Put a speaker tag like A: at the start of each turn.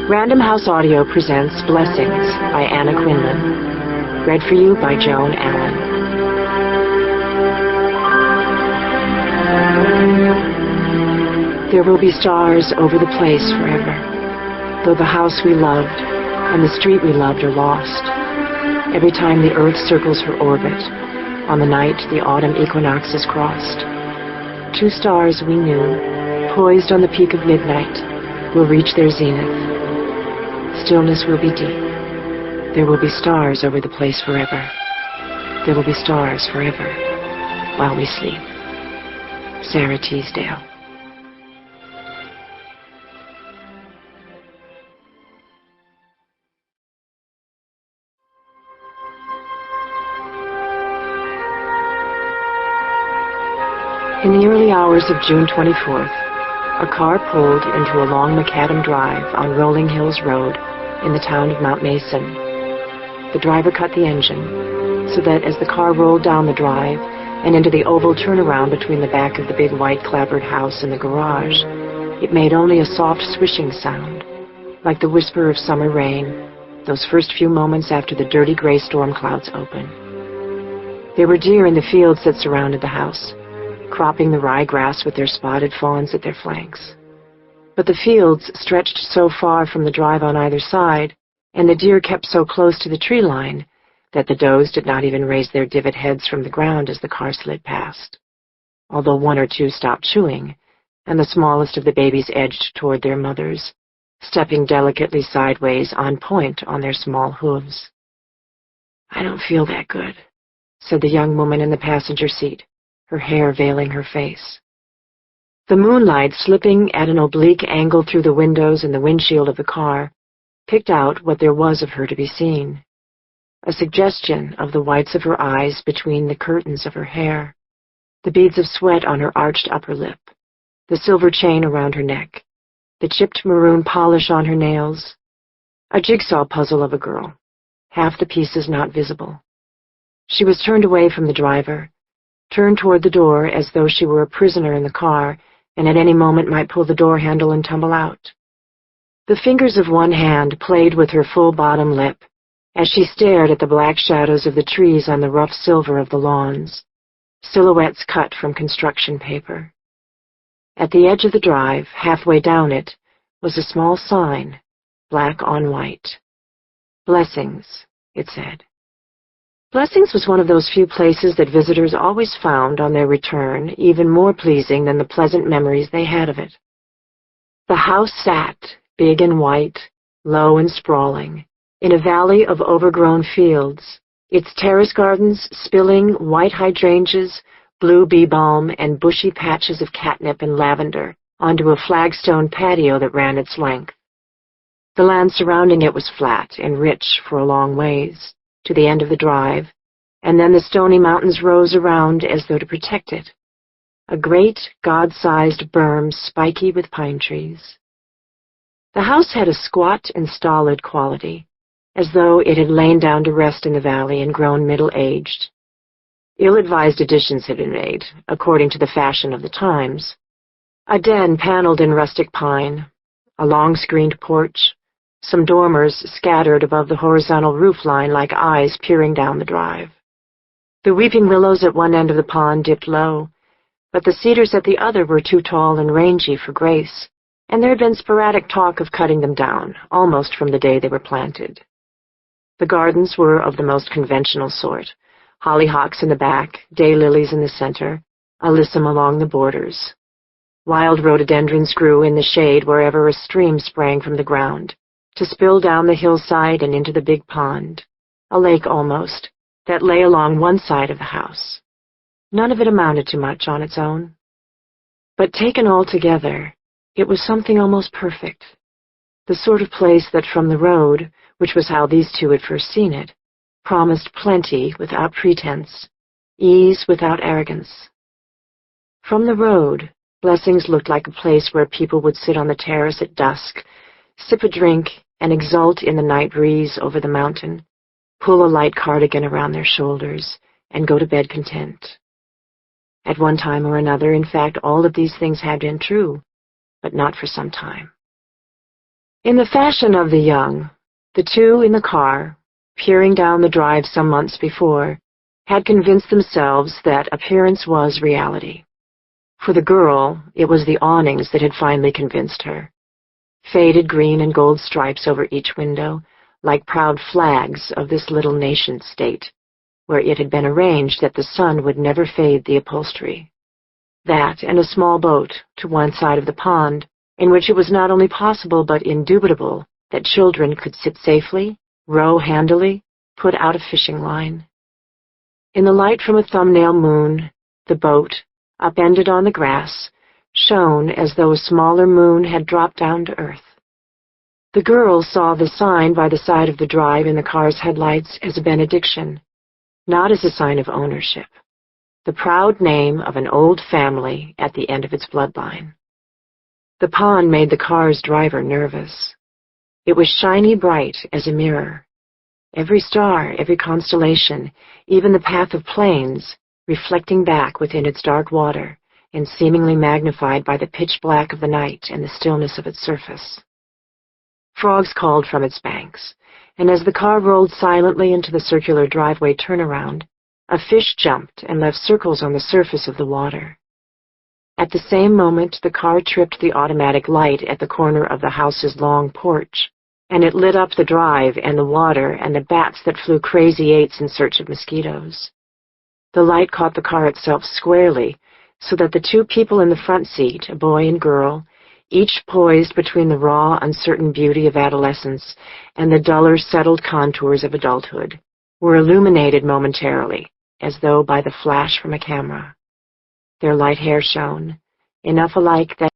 A: Random House Audio presents Blessings by Anna Quindlen. Read for you by Joan Allen. There will be stars over the place forever, though the house we loved and the street we loved are lost. Every time the earth circles her orbit, on the night the autumn equinox is crossed, two stars we knew, poised on the peak of midnight, will reach their zenith. Stillness will be deep. There will be stars over the place forever. There will be stars forever while we sleep. Sarah Teasdale. In the early hours of June 24th, a car pulled into a long macadam drive on Rolling Hills Road in the town of Mount Mason. The driver cut the engine so that as the car rolled down the drive and into the oval turnaround between the back of the big white clapboard house and the garage, it made only a soft swishing sound, like the whisper of summer rain, those first few moments after the dirty gray storm clouds open. There were deer in the fields that surrounded the house, cropping the ryegrass with their spotted fawns at their flanks. But the fields stretched so far from the drive on either side, and the deer kept so close to the tree line, that the does did not even raise their divot heads from the ground as the car slid past, although one or two stopped chewing, and the smallest of the babies edged toward their mothers, stepping delicately sideways on point on their small hooves. "I don't feel that good," said the young woman in the passenger seat, her hair veiling her face. The moonlight, slipping at an oblique angle through the windows and the windshield of the car, picked out what there was of her to be seen. A suggestion of the whites of her eyes between the curtains of her hair, the beads of sweat on her arched upper lip, the silver chain around her neck, the chipped maroon polish on her nails. A jigsaw puzzle of a girl, half the pieces not visible. She was turned away from the driver, turned toward the door as though she were a prisoner in the car and at any moment might pull the door handle and tumble out. The fingers of one hand played with her full bottom lip as she stared at the black shadows of the trees on the rough silver of the lawns, silhouettes cut from construction paper. At the edge of the drive, halfway down it, was a small sign, black on white. "Blessings," it said. Blessings was one of those few places that visitors always found on their return even more pleasing than the pleasant memories they had of it. The house sat, big and white, low and sprawling, in a valley of overgrown fields, its terrace gardens spilling white hydrangeas, blue bee balm, and bushy patches of catnip and lavender onto a flagstone patio that ran its length. The land surrounding it was flat and rich for a long ways, to the end of the drive, and then the stony mountains rose around as though to protect it, a great, God-sized berm spiky with pine trees. The house had a squat and stolid quality, as though it had lain down to rest in the valley and grown middle-aged. Ill-advised additions had been made, according to the fashion of the times. A den paneled in rustic pine, a long-screened porch, some dormers scattered above the horizontal roofline like eyes peering down the drive. The weeping willows at one end of the pond dipped low, but the cedars at the other were too tall and rangy for grace, and there had been sporadic talk of cutting them down, almost from the day they were planted. The gardens were of the most conventional sort, hollyhocks in the back, daylilies in the center, alyssum along the borders. Wild rhododendrons grew in the shade wherever a stream sprang from the ground, to spill down the hillside and into the big pond, a lake almost, that lay along one side of the house. None of it amounted to much on its own. But taken all together, it was something almost perfect, the sort of place that from the road, which was how these two had first seen it, promised plenty without pretense, ease without arrogance. From the road, Blessings looked like a place where people would sit on the terrace at dusk, sip a drink, and exult in the night breeze over the mountain, pull a light cardigan around their shoulders, and go to bed content. At one time or another, in fact, all of these things had been true, but not for some time. In the fashion of the young, the two in the car, peering down the drive some months before, had convinced themselves that appearance was reality. For the girl, it was the awnings that had finally convinced her. Faded green and gold stripes over each window, like proud flags of this little nation-state, where it had been arranged that the sun would never fade the upholstery. That and a small boat to one side of the pond, in which it was not only possible but indubitable that children could sit safely, row handily, put out a fishing line. In the light from a thumbnail moon, the boat, upended on the grass, shone as though a smaller moon had dropped down to earth. The girl saw the sign by the side of the drive in the car's headlights as a benediction, not as a sign of ownership, the proud name of an old family at the end of its bloodline. The pond made the car's driver nervous. It was shiny bright as a mirror. Every star, every constellation, even the path of planes, reflecting back within its dark water and seemingly magnified by the pitch black of the night and the stillness of its surface. Frogs called from its banks, and as the car rolled silently into the circular driveway turnaround, a fish jumped and left circles on the surface of the water. At the same moment, the car tripped the automatic light at the corner of the house's long porch, and it lit up the drive and the water and the bats that flew crazy eights in search of mosquitoes. The light caught the car itself squarely, so that the two people in the front seat, a boy and girl, each poised between the raw, uncertain beauty of adolescence and the duller, settled contours of adulthood, were illuminated momentarily, as though by the flash from a camera. Their light hair shone, enough alike that